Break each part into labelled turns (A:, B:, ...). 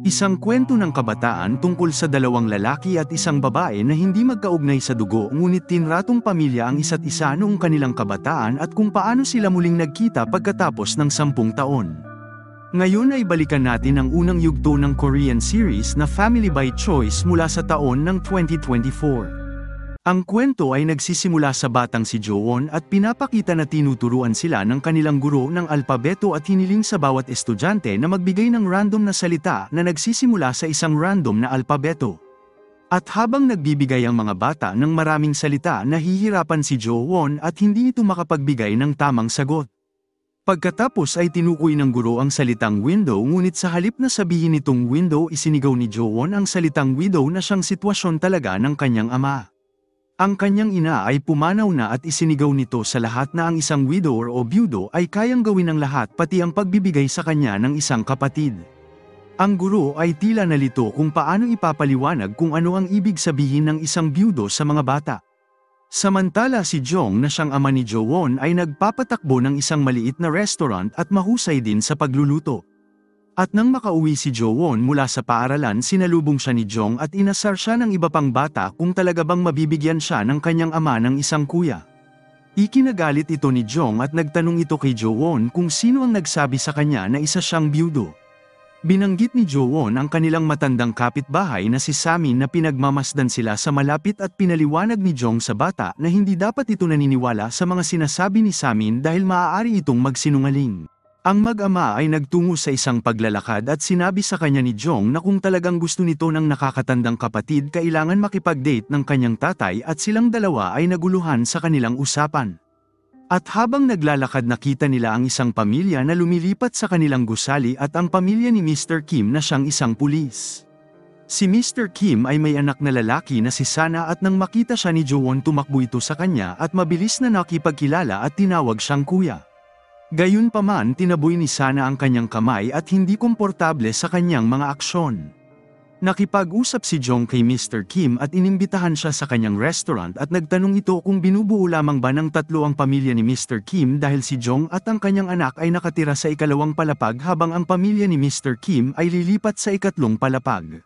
A: Isang kwento ng kabataan tungkol sa dalawang lalaki at isang babae na hindi magkaugnay sa dugo ngunit tinratong pamilya ang isa't isa noong kanilang kabataan at kung paano sila muling nagkita pagkatapos ng 10 taon. Ngayon ay balikan natin ang unang yugto ng Korean series na Family by Choice mula sa taon ng 2024. Ang kwento ay nagsisimula sa batang si Jo-won at pinapakita na tinuturuan sila ng kanilang guro ng alpabeto at hiniling sa bawat estudyante na magbigay ng random na salita na nagsisimula sa isang random na alpabeto. At habang nagbibigay ang mga bata ng maraming salita, nahihirapan si Jo-won at hindi ito makapagbigay ng tamang sagot. Pagkatapos ay tinukoy ng guro ang salitang window ngunit sa halip na sabihin nitong window isinigaw ni Jo-won ang salitang widow na siyang sitwasyon talaga ng kanyang ama. Ang kanyang ina ay pumanaw na at isinigaw nito sa lahat na ang isang widower o byudo ay kayang gawin ng lahat pati ang pagbibigay sa kanya ng isang kapatid. Ang guro ay tila nalito kung paano ipapaliwanag kung ano ang ibig sabihin ng isang byudo sa mga bata. Samantala si Jong na siyang ama ni Jo-won ay nagpapatakbo ng isang maliit na restaurant at mahusay din sa pagluluto. At nang makauwi si Jo-won mula sa paaralan, sinalubong siya ni Jong at inasar siya ng iba pang bata kung talaga bang mabibigyan siya ng kanyang ama ng isang kuya. Ikinagalit ito ni Jong at nagtanong ito kay Jo-won kung sino ang nagsabi sa kanya na isa siyang byudo. Binanggit ni Jo-won ang kanilang matandang kapitbahay na si Samin na pinagmamasdan sila sa malapit at pinaliwanag ni Jong sa bata na hindi dapat ito naniniwala sa mga sinasabi ni Samin dahil maaari itong magsinungaling. Ang mag-ama ay nagtungo sa isang paglalakad at sinabi sa kanya ni Jong na kung talagang gusto nito ng nakakatandang kapatid kailangan makipag-date ng kanyang tatay at silang dalawa ay naguluhan sa kanilang usapan. At habang naglalakad nakita nila ang isang pamilya na lumilipat sa kanilang gusali at ang pamilya ni Mr. Kim na siyang isang pulis. Si Mr. Kim ay may anak na lalaki na si Sana at nang makita siya ni Jo-won tumakbo ito sa kanya at mabilis na nakipagkilala at tinawag siyang kuya. Gayunpaman tinaboy ni Sana ang kanyang kamay at hindi komportable sa kanyang mga aksyon. Nakipag-usap si Jong kay Mr. Kim at inimbitahan siya sa kanyang restaurant at nagtanong ito kung binubuo lamang ba ng tatlo ang pamilya ni Mr. Kim dahil si Jong at ang kanyang anak ay nakatira sa ikalawang palapag habang ang pamilya ni Mr. Kim ay lilipat sa ikatlong palapag.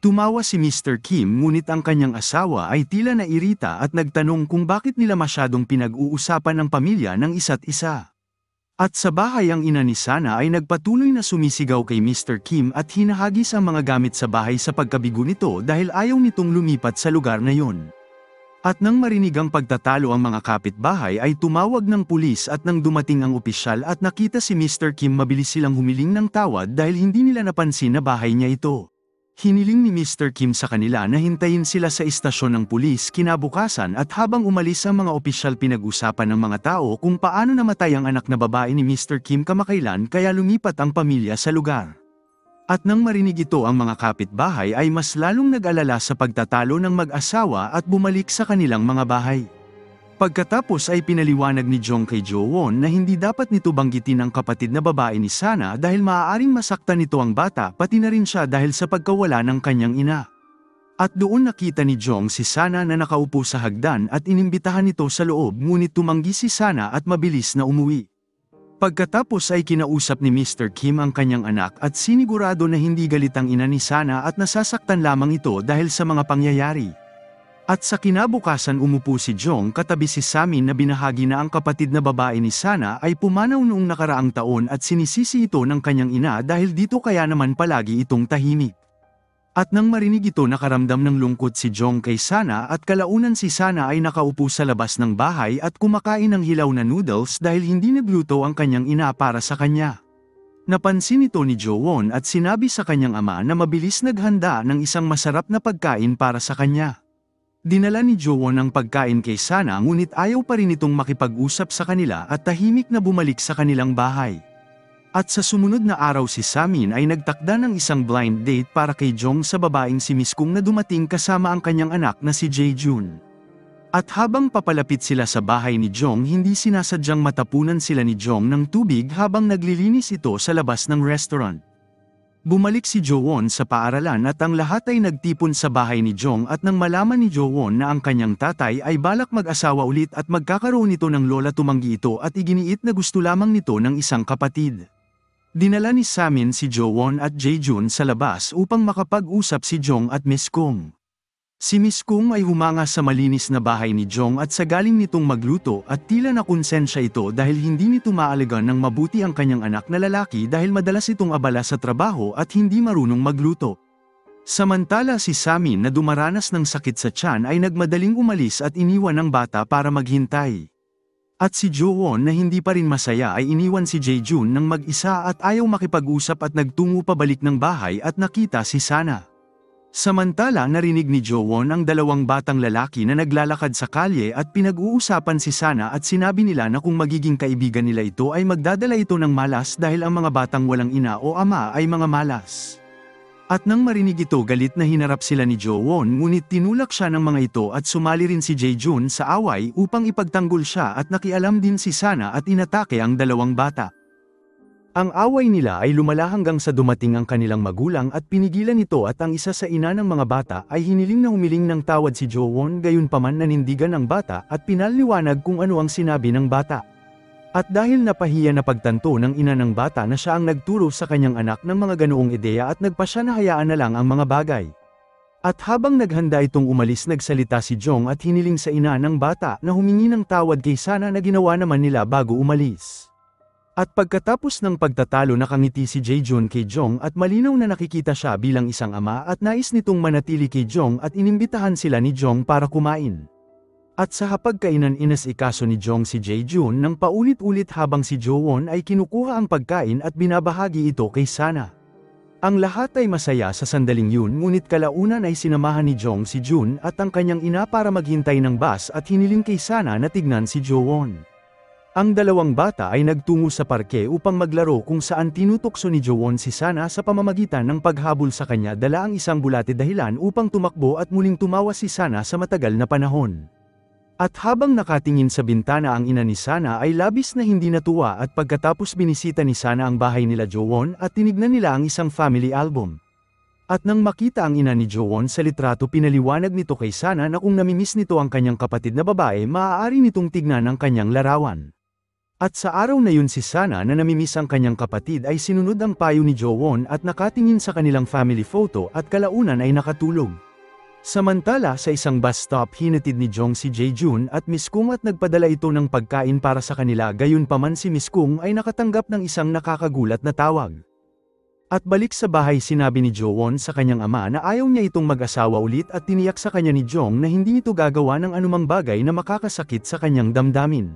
A: Tumawa si Mr. Kim ngunit ang kanyang asawa ay tila nairita at nagtanong kung bakit nila masyadong pinag-uusapan ang pamilya ng isa't isa. At sa bahay ang ina ni Sana ay nagpatuloy na sumisigaw kay Mr. Kim at hinahagis ang mga gamit sa bahay sa pagkabigo nito dahil ayaw nitong lumipat sa lugar na yon. At nang marinig ang pagtatalo ang mga kapitbahay ay tumawag ng pulis at nang dumating ang opisyal at nakita si Mr. Kim mabilis silang humiling ng tawad dahil hindi nila napansin na bahay niya ito. Hiniling ni Mr. Kim sa kanila na hintayin sila sa istasyon ng pulis kinabukasan at habang umalis ang mga opisyal pinag-usapan ng mga tao kung paano namatay ang anak na babae ni Mr. Kim kamakailan kaya lumipat ang pamilya sa lugar. At nang marinig ito ang mga kapitbahay ay mas lalong nag-alala sa pagtatalo ng mag-asawa at bumalik sa kanilang mga bahay. Pagkatapos ay pinaliwanag ni Jong kay Jo-won na hindi dapat nito banggitin ang kapatid na babae ni Sana dahil maaaring masaktan nito ang bata pati na rin siya dahil sa pagkawala ng kanyang ina. At doon nakita ni Jong si Sana na nakaupo sa hagdan at inimbitahan nito sa loob ngunit tumanggi si Sana at mabilis na umuwi. Pagkatapos ay kinausap ni Mr. Kim ang kanyang anak at sinigurado na hindi galit ang ina ni Sana at nasasaktan lamang ito dahil sa mga pangyayari. At sa kinabukasan umupo si Jong katabi si Samin na binahagi na ang kapatid na babae ni Sana ay pumanaw noong nakaraang taon at sinisisi ito ng kanyang ina dahil dito kaya naman palagi itong tahimik. At nang marinig ito nakaramdam ng lungkot si Jong kay Sana at kalaunan si Sana ay nakaupo sa labas ng bahay at kumakain ng hilaw na noodles dahil hindi nagluto ang kanyang ina para sa kanya. Napansin ito ni Jo-won at sinabi sa kanyang ama na mabilis naghanda ng isang masarap na pagkain para sa kanya. Dinala ni Jo-won ang pagkain kay Sana ngunit ayaw pa rin itong makipag-usap sa kanila at tahimik na bumalik sa kanilang bahay. At sa sumunod na araw si Samin ay nagtakda ng isang blind date para kay Jong sa babaeng si Miss Kung na dumating kasama ang kanyang anak na si Jae-jun. At habang papalapit sila sa bahay ni Jong hindi sinasadyang matapunan sila ni Jong ng tubig habang naglilinis ito sa labas ng restaurant. Bumalik si Jo-won sa paaralan at ang lahat ay nagtipon sa bahay ni Jong at nang malaman ni Jo-won na ang kanyang tatay ay balak mag-asawa ulit at magkakaroon nito ng lola tumanggi ito at iginiit na gusto lamang nito ng isang kapatid. Dinala ni Samin si Jo-won at Jae-jun sa labas upang makapag-usap si Jong at Miss Kung. Si Miss Kung ay humanga sa malinis na bahay ni Jong at sa galing nitong magluto at tila nakonsensya ito dahil hindi nito maalagaan ng mabuti ang kanyang anak na lalaki dahil madalas itong abala sa trabaho at hindi marunong magluto. Samantala si Samin na dumaranas ng sakit sa tiyan ay nagmadaling umalis at iniwan ang bata para maghintay. At si Jo-won na hindi pa rin masaya ay iniwan si Jae-jun ng mag-isa at ayaw makipag-usap at nagtungo pabalik ng bahay at nakita si Sana. Samantala narinig ni Jo-won ang dalawang batang lalaki na naglalakad sa kalye at pinag-uusapan si Sana at sinabi nila na kung magiging kaibigan nila ito ay magdadala ito ng malas dahil ang mga batang walang ina o ama ay mga malas. At nang marinig ito galit na hinarap sila ni Jo-won ngunit tinulak siya ng mga ito at sumali rin si Jae-jun sa away upang ipagtanggol siya at nakialam din si Sana at inatake ang dalawang bata. Ang away nila ay lumala hanggang sa dumating ang kanilang magulang at pinigilan ito at ang isa sa ina ng mga bata ay hiniling na humiling ng tawad si Jo-won gayunpaman nanindigan ang bata at pinaliwanag kung ano ang sinabi ng bata. At dahil napahiya na pagtanto ng ina ng bata na siya ang nagturo sa kanyang anak ng mga ganoong ideya at nagpasya na hayaan na lang ang mga bagay. At habang naghanda itong umalis nagsalita si Jong at hiniling sa ina ng bata na humingi ng tawad kay Sana na ginawa naman nila bago umalis. At pagkatapos ng pagtatalo nakangiti si Jae-jun kay Jong at malinaw na nakikita siya bilang isang ama at nais nitong manatili kay Jong at inimbitahan sila ni Jong para kumain. At sa hapagkainan inasikaso ni Jong si Jae-jun nang paulit-ulit habang si Jo-won ay kinukuha ang pagkain at binabahagi ito kay Sana. Ang lahat ay masaya sa sandaling yun ngunit kalaunan ay sinamahan ni Jong si Jun at ang kanyang ina para maghintay ng bus at hiniling kay Sana na tignan si Jo-won. Ang dalawang bata ay nagtungo sa parke upang maglaro kung saan tinutokso ni Jo-won si Sana sa pamamagitan ng paghabol sa kanya dala ang isang bulate dahilan upang tumakbo at muling tumawa si Sana sa matagal na panahon. At habang nakatingin sa bintana ang ina ni Sana ay labis na hindi natuwa at pagkatapos binisita ni Sana ang bahay nila Jo-won at tinignan nila ang isang family album. At nang makita ang ina ni Jo-won sa litrato pinaliwanag nito kay Sana na kung namimiss nito ang kanyang kapatid na babae maaari nitong tignan ang kanyang larawan. At sa araw na yun si Sana na namimiss ang kanyang kapatid ay sinunod ang payo ni Jo-won at nakatingin sa kanilang family photo at kalaunan ay nakatulog. Samantala sa isang bus stop hinatid ni Jong si Jae-jun at Miss Kung at nagpadala ito ng pagkain para sa kanila gayunpaman si Miss Kung ay nakatanggap ng isang nakakagulat na tawag. At balik sa bahay sinabi ni Jo-won sa kanyang ama na ayaw niya itong mag-asawa ulit at tiniyak sa kanya ni Jong na hindi ito gagawa ng anumang bagay na makakasakit sa kanyang damdamin.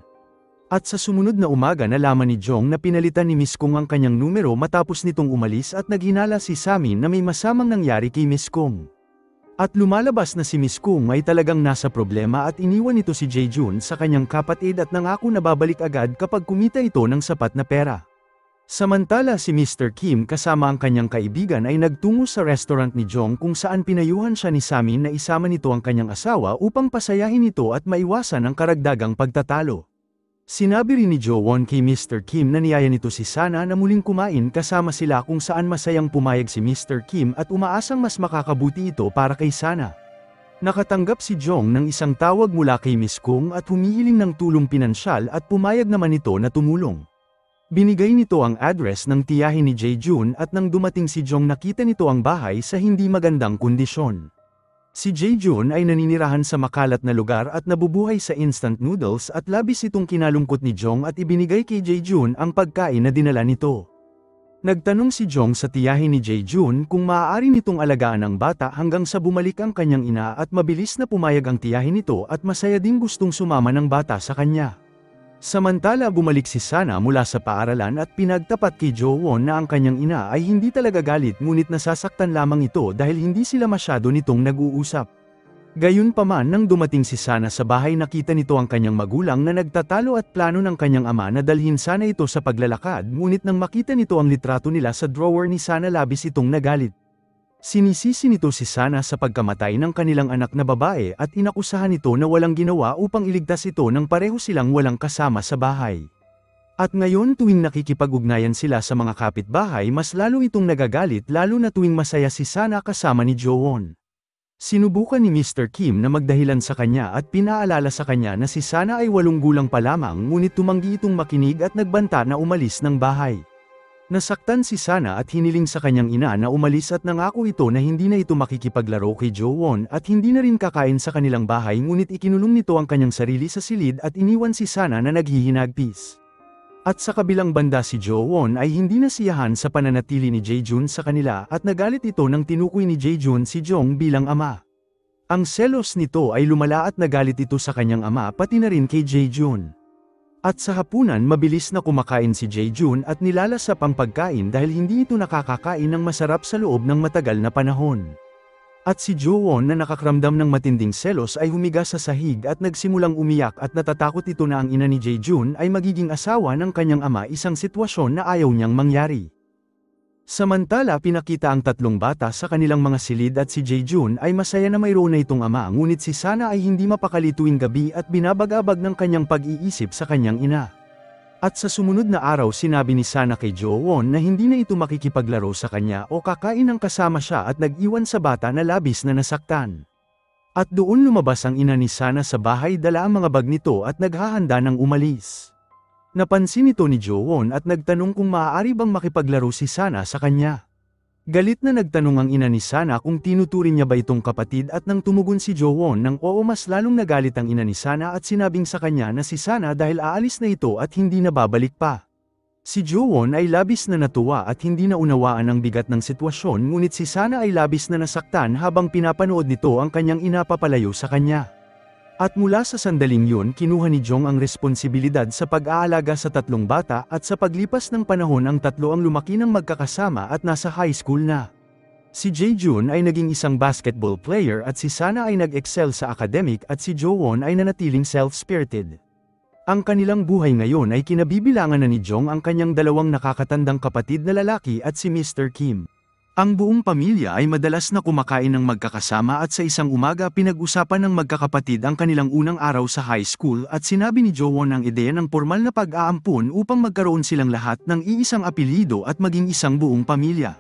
A: At sa sumunod na umaga nalaman ni Jong na pinalitan ni Miss Kung ang kanyang numero matapos nitong umalis at naghinala si Samin na may masamang nangyari kay Miss Kung. At lumalabas na si Miss Kung ay talagang nasa problema at iniwan ito si Jae-jun sa kanyang kapatid at nangako na babalik agad kapag kumita ito ng sapat na pera. Samantala si Mr. Kim kasama ang kanyang kaibigan ay nagtungo sa restaurant ni Jong kung saan pinayuhan siya ni Samin na isama nito ang kanyang asawa upang pasayahin ito at maiwasan ang karagdagang pagtatalo. Sinabi rin ni Jo-won kay Mr. Kim na niyaya nito si Sana na muling kumain kasama sila kung saan masayang pumayag si Mr. Kim at umaasang mas makakabuti ito para kay Sana. Nakatanggap si Jong ng isang tawag mula kay Miss Kung at humihiling ng tulong pinansyal at pumayag naman ito na tumulong. Binigay nito ang address ng tiyahin ni Jae-jun at nang dumating si Jong nakita nito ang bahay sa hindi magandang kondisyon. Si Jae-jun ay naninirahan sa makalat na lugar at nabubuhay sa instant noodles at labis itong kinalungkot ni Jong at ibinigay kay Jae-jun ang pagkain na dinala nito. Nagtanong si Jong sa tiyahin ni Jae-jun kung maaari nitong alagaan ang bata hanggang sa bumalik ang kanyang ina at mabilis na pumayag ang tiyahin nito at masaya ding gustong sumama ng bata sa kanya. Samantala bumalik si Sana mula sa paaralan at pinagtapat kay Jo-won na ang kanyang ina ay hindi talaga galit ngunit nasasaktan lamang ito dahil hindi sila masyado nitong nag-uusap. Gayunpaman nang dumating si Sana sa bahay nakita nito ang kanyang magulang na nagtatalo at plano ng kanyang ama na dalhin sana ito sa paglalakad ngunit nang makita nito ang litrato nila sa drawer ni Sana labis itong nagalit. Sinisisi nito si Sana sa pagkamatay ng kanilang anak na babae at inakusahan nito na walang ginawa upang iligtas ito nang pareho silang walang kasama sa bahay. At ngayon tuwing nakikipag-ugnayan sila sa mga kapitbahay mas lalo itong nagagalit lalo na tuwing masaya si Sana kasama ni Jo-won. Sinubukan ni Mr. Kim na magdahilan sa kanya at pinaalala sa kanya na si Sana ay 8 gulang pa lamang ngunit tumanggi itong makinig at nagbanta na umalis ng bahay. Nasaktan si Sana at hiniling sa kanyang ina na umalis at nangako ito na hindi na ito makikipaglaro kay Jo-won at hindi na rin kakain sa kanilang bahay, ngunit ikinulong nito ang kanyang sarili sa silid at iniwan si Sana na naghihinagpis. At sa kabilang banda si Jo-won ay hindi nasiyahan sa pananatili ni Jae-jun sa kanila at nagalit ito nang tinukoy ni Jae-jun si Jong bilang ama. Ang selos nito ay lumala at nagalit ito sa kanyang ama pati na rin kay Jae-jun. At sa hapunan mabilis na kumakain si Jae-jun at nilalasap ang pagkain dahil hindi ito nakakakain ng masarap sa loob ng matagal na panahon. At si Jo-won na nakakramdam ng matinding selos ay humiga sa sahig at nagsimulang umiyak at natatakot ito na ang ina ni Jae-jun ay magiging asawa ng kanyang ama, isang sitwasyon na ayaw niyang mangyari. Samantala pinakita ang tatlong bata sa kanilang mga silid at si Jae-jun ay masaya na mayroon na itong ama, ngunit si Sana ay hindi mapakali tuwing gabi at binabag-abag ng kanyang pag-iisip sa kanyang ina. At sa sumunod na araw sinabi ni Sana kay Jo-won na hindi na ito makikipaglaro sa kanya o kakain ng kasama siya at nag-iwan sa bata na labis na nasaktan. At doon lumabas ang ina ni Sana sa bahay, dala ang mga bag nito at naghahanda ng umalis. Napansin ito ni Jo-won at nagtanong kung maaari bang makipaglaro si Sana sa kanya. Galit na nagtanong ang ina ni Sana kung tinuturing niya ba itong kapatid at nang tumugon si Jo-won ng oo, mas lalong nagalit ang ina ni Sana at sinabing sa kanya na si Sana dahil aalis na ito at hindi na babalik pa. Si Jo-won ay labis na natuwa at hindi na unawaan ang bigat ng sitwasyon, ngunit si Sana ay labis na nasaktan habang pinapanood nito ang kanyang ina papalayo sa kanya. At mula sa sandaling yun kinuha ni Jong ang responsibilidad sa pag-aalaga sa tatlong bata at sa paglipas ng panahon ang tatlo ang lumaki ng magkakasama at nasa high school na. Si Jae-jun ay naging isang basketball player at si Sana ay nag-excel sa academic at si Jo-won ay nanatiling self-spirited. Ang kanilang buhay ngayon ay kinabibilangan na ni Jong ang kanyang dalawang nakakatandang kapatid na lalaki at si Mr. Kim. Ang buong pamilya ay madalas na kumakain ng magkakasama at sa isang umaga pinag-usapan ng magkakapatid ang kanilang unang araw sa high school at sinabi ni Jo-won ang ideya ng pormal na pag-aampon upang magkaroon silang lahat ng iisang apelyido at maging isang buong pamilya.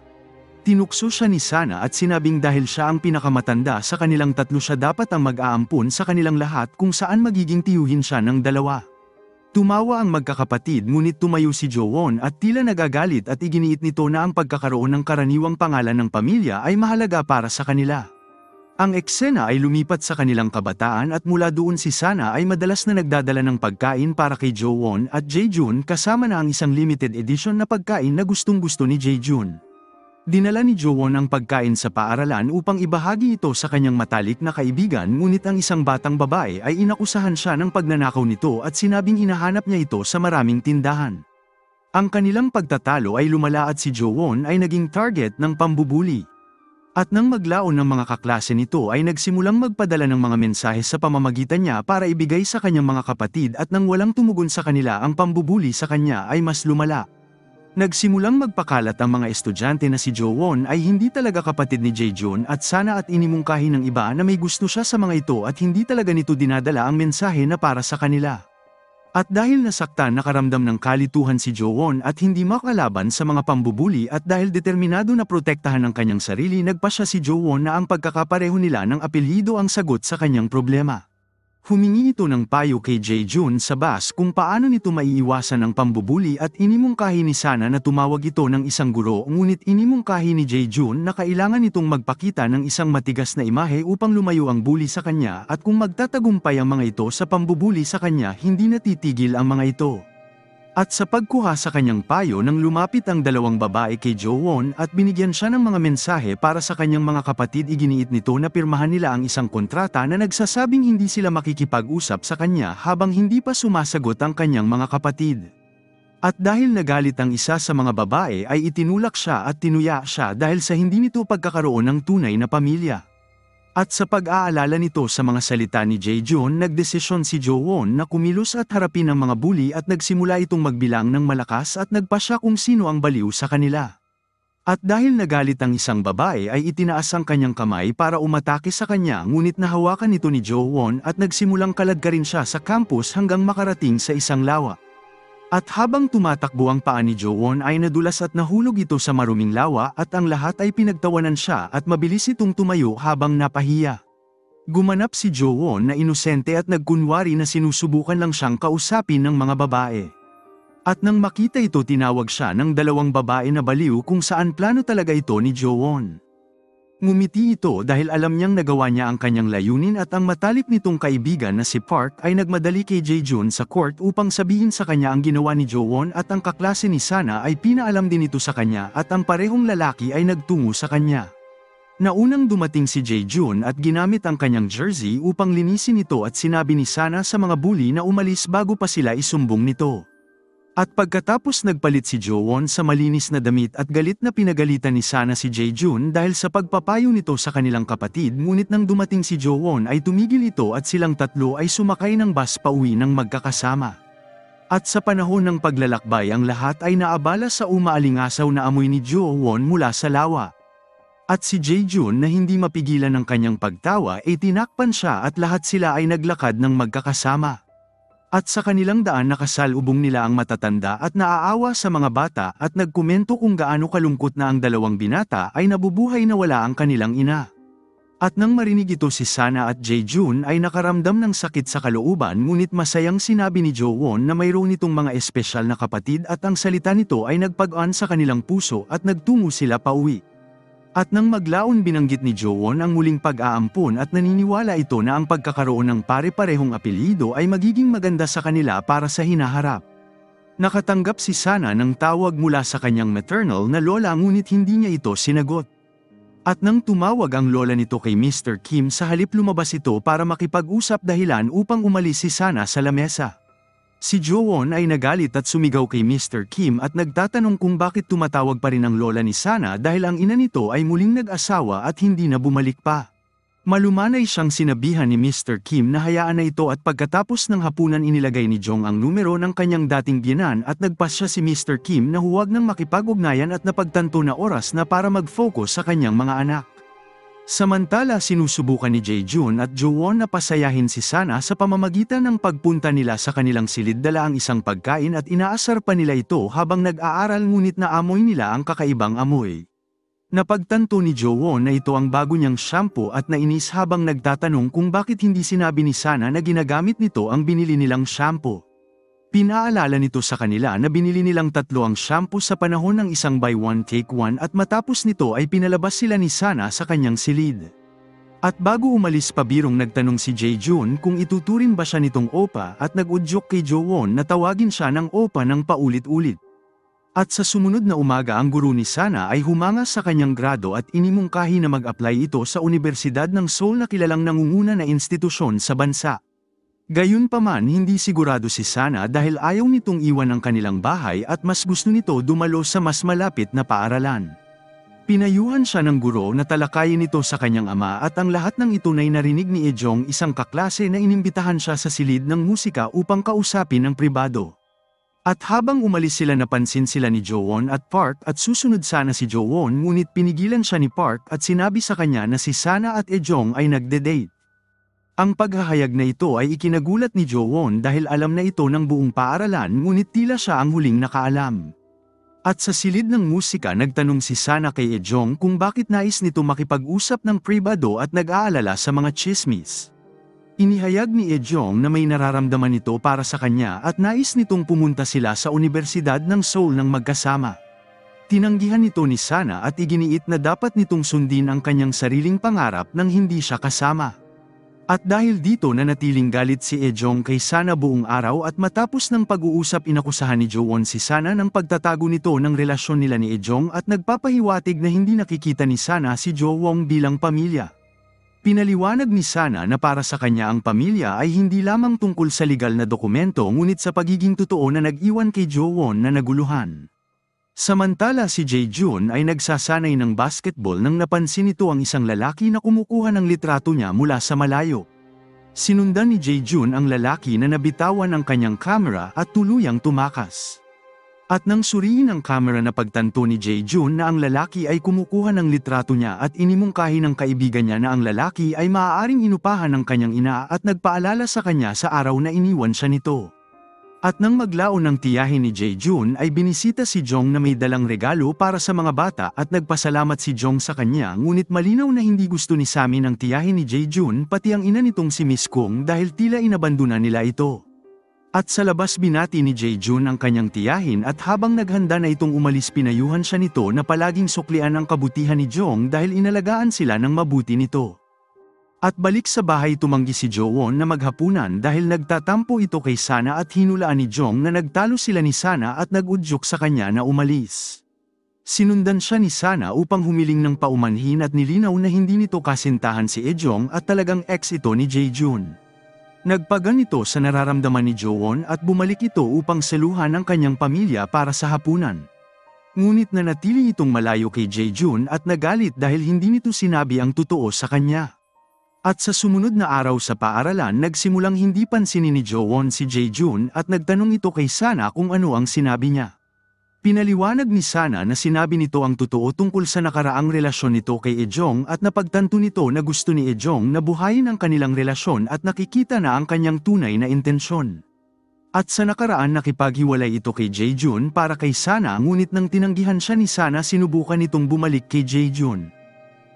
A: Tinukso siya ni Sana at sinabing dahil siya ang pinakamatanda sa kanilang tatlo siya dapat ang mag-aampon sa kanilang lahat kung saan magiging tiyuhin siya ng dalawa. Tumawa ang magkakapatid ngunit tumayo si Jo-won at tila nagagalit at iginiit nito na ang pagkakaroon ng karaniwang pangalan ng pamilya ay mahalaga para sa kanila. Ang eksena ay lumipat sa kanilang kabataan at mula doon si Sana ay madalas na nagdadala ng pagkain para kay Jo-won at Jae-jun kasama na ang isang limited edition na pagkain na gustong-gusto ni Jae-jun. Dinala ni Jo-won ang pagkain sa paaralan upang ibahagi ito sa kanyang matalik na kaibigan, ngunit ang isang batang babae ay inakusahan siya ng pagnanakaw nito at sinabing hinahanap niya ito sa maraming tindahan. Ang kanilang pagtatalo ay lumala at si Jo-won ay naging target ng pambubuli. At nang maglaon ng mga kaklase nito ay nagsimulang magpadala ng mga mensahe sa pamamagitan niya para ibigay sa kanyang mga kapatid at nang walang tumugon sa kanila ang pambubuli sa kanya ay mas lumala. Nagsimulang magpakalat ang mga estudyante na si Jo-won ay hindi talaga kapatid ni Jae-jun at Sana at inimungkahi ng iba na may gusto siya sa mga ito at hindi talaga nito dinadala ang mensahe na para sa kanila. At dahil nasaktan nakaramdam ng kalituhan si Jo-won at hindi makalaban sa mga pambubuli at dahil determinado na protektahan ang kanyang sarili, nagpasya si Jo-won na ang pagkakapareho nila ng apelyido ang sagot sa kanyang problema. Humingi ito ng payo kay Jae-jun sa bus kung paano nito maiiwasan ang pambubuli at inimungkahi ni Sana na tumawag ito ng isang guro, ngunit inimungkahi ni Jae-jun na kailangan itong magpakita ng isang matigas na imahe upang lumayo ang bully sa kanya at kung magtatagumpay ang mga ito sa pambubuli sa kanya hindi natitigil ang mga ito. At sa pagkuha sa kanyang payo nang lumapit ang dalawang babae kay Jo-won at binigyan siya ng mga mensahe para sa kanyang mga kapatid, iginiit nito na pirmahan nila ang isang kontrata na nagsasabing hindi sila makikipag-usap sa kanya habang hindi pa sumasagot ang kanyang mga kapatid. At dahil nagalit ang isa sa mga babae ay itinulak siya at tinuya siya dahil sa hindi nito pagkakaroon ng tunay na pamilya. At sa pag-aalala nito sa mga salita ni Jae-jun, nagdesisyon si Jo-won na kumilos at harapin ang mga bully at nagsimula itong magbilang ng malakas at nagpasya kung sino ang baliw sa kanila. At dahil nagalit ang isang babae ay itinaas ang kanyang kamay para umatake sa kanya, ngunit nahawakan nito ni Jo-won at nagsimulang kaladkarin siya sa campus hanggang makarating sa isang lawa. At habang tumatakbo ang paa ni Jo-won ay nadulas at nahulog ito sa maruming lawa at ang lahat ay pinagtawanan siya at mabilis itong tumayo habang napahiya. Gumanap si Jo-won na inosente at nagkunwari na sinusubukan lang siyang kausapin ng mga babae. At nang makita ito tinawag siya ng dalawang babae na baliw kung saan plano talaga ito ni Jo-won. Ngumiti ito dahil alam niyang nagawa niya ang kanyang layunin at ang matalik nitong kaibigan na si Park ay nagmadali kay Jae-jun sa court upang sabihin sa kanya ang ginawa ni Jo-won at ang kaklase ni Sana ay pinaalam din ito sa kanya at ang parehong lalaki ay nagtungo sa kanya. Naunang dumating si Jae-jun at ginamit ang kanyang jersey upang linisin ito at sinabi ni Sana sa mga bully na umalis bago pa sila isumbong nito. At pagkatapos nagpalit si Jo-won sa malinis na damit at galit na pinagalitan ni Sana si Jae-jun dahil sa pagpapayo nito sa kanilang kapatid, ngunit nang dumating si Jo-won ay tumigil ito at silang tatlo ay sumakay ng bus pauwi ng magkakasama. At sa panahon ng paglalakbay ang lahat ay naabala sa umaalingasaw na amoy ni Jo-won mula sa lawa. At si Jae-jun na hindi mapigilan ng kanyang pagtawa ay tinakpan siya at lahat sila ay naglakad ng magkakasama. At sa kanilang daan nakasalubong nila ang matatanda at naaawa sa mga bata at nagkomento kung gaano kalungkot na ang dalawang binata ay nabubuhay na wala ang kanilang ina. At nang marinig ito si Sana at Jae-jun ay nakaramdam ng sakit sa kalooban, ngunit masayang sinabi ni Jo-won na mayroon nitong mga espesyal na kapatid at ang salita nito ay nagpagaan sa kanilang puso at nagtungo sila pauwi. At nang maglaon binanggit ni Jo-won ang muling pag-aampon at naniniwala ito na ang pagkakaroon ng pare-parehong apelyido ay magiging maganda sa kanila para sa hinaharap. Nakatanggap si Sana ng tawag mula sa kanyang maternal na lola ngunit hindi niya ito sinagot. At nang tumawag ang lola nito kay Mr. Kim sa halip lumabas ito para makipag-usap dahilan upang umalis si Sana sa lamesa. Si Jo-won ay nagalit at sumigaw kay Mr. Kim at nagtatanong kung bakit tumatawag pa rin ang lola ni Sana dahil ang ina nito ay muling nag-asawa at hindi na bumalik pa. Malumanay siyang sinabihan ni Mr. Kim na hayaan na ito at pagkatapos ng hapunan inilagay ni Jong ang numero ng kanyang dating biyenan at nagpasya si Mr. Kim na huwag nang makipag-ugnayan at napagtanto na oras na para mag-focus sa kanyang mga anak. Samantala sinusubukan ni Jae-jun at Jo-won na pasayahin si Sana sa pamamagitan ng pagpunta nila sa kanilang silid dala ang isang pagkain at inaasar pa nila ito habang nag-aaral ngunit naamoy nila ang kakaibang amoy. Napagtanto ni Jo-won na ito ang bago niyang shampoo at nainis habang nagtatanong kung bakit hindi sinabi ni Sana na ginagamit nito ang binili nilang shampoo. Pinaalala nito sa kanila na binili nilang tatlo ang shampoo sa panahon ng isang buy one take one at matapos nito ay pinalabas sila ni Sana sa kanyang silid. At bago umalis pabirong nagtanong si Jae-jun kung ituturin ba siya nitong opa at nag-udyok kay Jo-won na tawagin siya ng opa ng paulit-ulit. At sa sumunod na umaga ang guro ni Sana ay humanga sa kanyang grado at inimungkahi na mag-apply ito sa Universidad ng Seoul na kilalang nangunguna na institusyon sa bansa. Gayunpaman hindi sigurado si Sana dahil ayaw nitong iwan ang kanilang bahay at mas gusto nito dumalo sa mas malapit na paaralan. Pinayuhan siya ng guro na talakayin ito sa kanyang ama at ang lahat ng ito ay narinig ni Ejong, isang kaklase na inimbitahan siya sa silid ng musika upang kausapin ng pribado. At habang umalis sila napansin sila ni Jo-won at Park at susunod sana si Jo-won ngunit pinigilan siya ni Park at sinabi sa kanya na si Sana at Ejong ay nagde-date. Ang paghahayag na ito ay ikinagulat ni Jo-won dahil alam na ito ng buong paaralan ngunit tila siya ang huling nakaalam. At sa silid ng musika nagtanong si Sana kay Ejong kung bakit nais nito makipag-usap ng pribado at nag-aalala sa mga chismis. Inihayag ni Ejong na may nararamdaman ito para sa kanya at nais nitong pumunta sila sa Universidad ng Seoul ng magkasama. Tinanggihan nito ni Sana at iginiit na dapat nitong sundin ang kanyang sariling pangarap nang hindi siya kasama. At dahil dito nanatiling galit si Ejong kay Sana buong araw at matapos ng pag-uusap inakusahan ni Jo-won si Sana ng pagtatago nito ng relasyon nila ni Ejong at nagpapahiwatig na hindi nakikita ni Sana si Jo-won bilang pamilya. Pinaliwanag ni Sana na para sa kanya ang pamilya ay hindi lamang tungkol sa legal na dokumento ngunit sa pagiging totoo na nag-iwan kay Jo-won na naguluhan. Samantala si Jae-jun ay nagsasanay ng basketball nang napansin nito ang isang lalaki na kumukuha ng litrato niya mula sa malayo. Sinundan ni Jae-jun ang lalaki na nabitawan ang kanyang kamera at tuluyang tumakas. At nang suriin ang kamera na pagtanto ni Jae-jun na ang lalaki ay kumukuha ng litrato niya at inimungkahi ng kaibigan niya na ang lalaki ay maaaring inupahan ng kanyang ina at nagpaalala sa kanya sa araw na iniwan siya nito. At nang maglaon ng tiyahin ni Jae-jun ay binisita si Jong na may dalang regalo para sa mga bata at nagpasalamat si Jong sa kanya ngunit malinaw na hindi gusto ni Sammy ng tiyahin ni Jae-jun pati ang ina nitong si Miss Kung dahil tila inabandona nila ito. At sa labas binati ni Jae-jun ang kanyang tiyahin at habang naghanda na itong umalis pinayuhan siya nito na palaging suklian ang kabutihan ni Jong dahil inalagaan sila ng mabuti nito. At balik sa bahay tumanggi si Jo-won na maghapunan dahil nagtatampo ito kay Sana at hinulaan ni Jong na nagtalo sila ni Sana at nag-udyok sa kanya na umalis. Sinundan siya ni Sana upang humiling ng paumanhin at nilinaw na hindi nito kasintahan si Ejong at talagang ex ito ni Jae-jun. Nagpaganito sa nararamdaman ni Jo-won at bumalik ito upang saluhan ang kanyang pamilya para sa hapunan. Ngunit nanatili itong malayo kay Jae-jun at nagalit dahil hindi nito sinabi ang totoo sa kanya. At sa sumunod na araw sa paaralan nagsimulang hindi pansinin ni Jo-won si Jae-jun at nagtanong ito kay Sana kung ano ang sinabi niya. Pinaliwanag ni Sana na sinabi nito ang totoo tungkol sa nakaraang relasyon nito kay Ejong at napagtanto nito na gusto ni Ejong na buhayin ang kanilang relasyon at nakikita na ang kanyang tunay na intensyon. At sa nakaraan nakipaghiwalay ito kay Jae-jun para kay Sana ngunit nang tinanggihan siya ni Sana sinubukan nitong bumalik kay Jae-jun.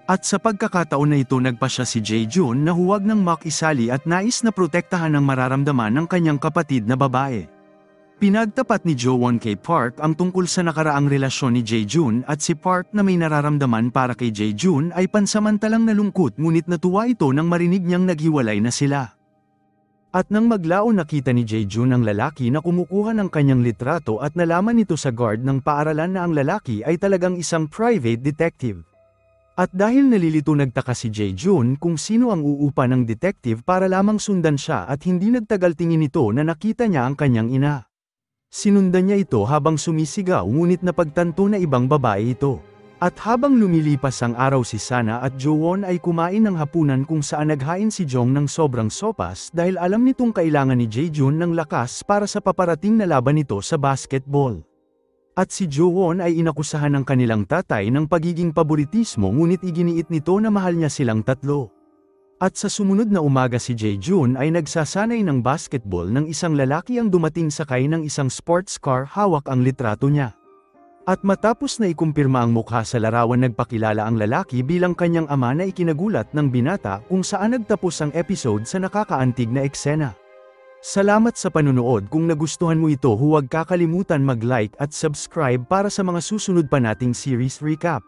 A: At sa pagkakataon na ito nagpa siya si Jae-jun na huwag nang makisali at nais na protektahan ang mararamdaman ng kanyang kapatid na babae. Pinagtapat ni Jo-won kay Park ang tungkol sa nakaraang relasyon ni Jae-jun at si Park na may nararamdaman para kay Jae-jun ay pansamantalang nalungkot ngunit natuwa ito nang marinig niyang naghiwalay na sila. At nang maglaon nakita ni Jae-jun ang lalaki na kumukuha ng kanyang litrato at nalaman nito sa guard ng paaralan na ang lalaki ay talagang isang private detective. At dahil nalilito nagtaka si Jae-jun kung sino ang uupa ng detective para lamang sundan siya at hindi nagtagal tingin ito na nakita niya ang kanyang ina. Sinundan niya ito habang sumisigaw ngunit napagtanto na ibang babae ito. At habang lumilipas ang araw si Sana at Jo-won ay kumain ng hapunan kung saan naghain si Jong ng sobrang sopas dahil alam nitong kailangan ni Jae-jun ng lakas para sa paparating na laban nito sa basketball. At si Jo-won ay inakusahan ng kanilang tatay ng pagiging paboritismo ngunit iginiit nito na mahal niya silang tatlo. At sa sumunod na umaga si Jae-jun ay nagsasanay ng basketball ng isang lalaki ang dumating sakay ng isang sports car hawak ang litrato niya. At matapos na ikumpirma ang mukha sa larawan nagpakilala ang lalaki bilang kanyang ama na ikinagulat ng binata kung saan nagtapos ang episode sa nakakaantig na eksena. Salamat sa panunood. Kung nagustuhan mo ito huwag kakalimutan mag-like at subscribe para sa mga susunod pa nating series recap.